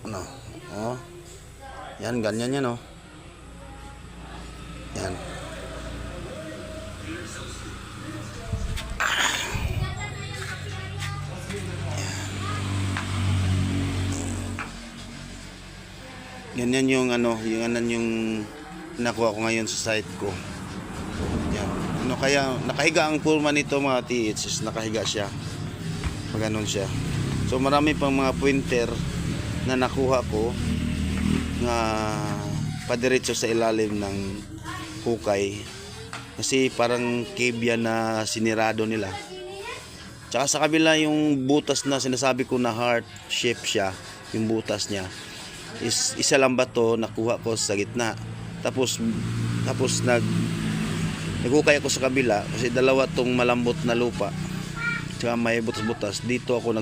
Ano? Oh. Yan, ganyan yan, oh. Yan. Ganyan yung yung nakuha ko ngayon sa site ko. Yan. Kaya nakahiga ang pulma nito mga TH, is nakahiga siya. Pag ganun siya. So marami pang mga pointer na nakuha ko na padiretso sa ilalim ng hukay. Kasi parang cave yan na sinirado nila. Tsaka sa kabila yung butas na sinasabi ko na heart shape siya, yung butas niya. Isa lang ba to nakuha ko sa gitna, tapos naghukay ako sa kabila kasi dalawa tong malambot na lupa tsaka may butas-butas. Dito ako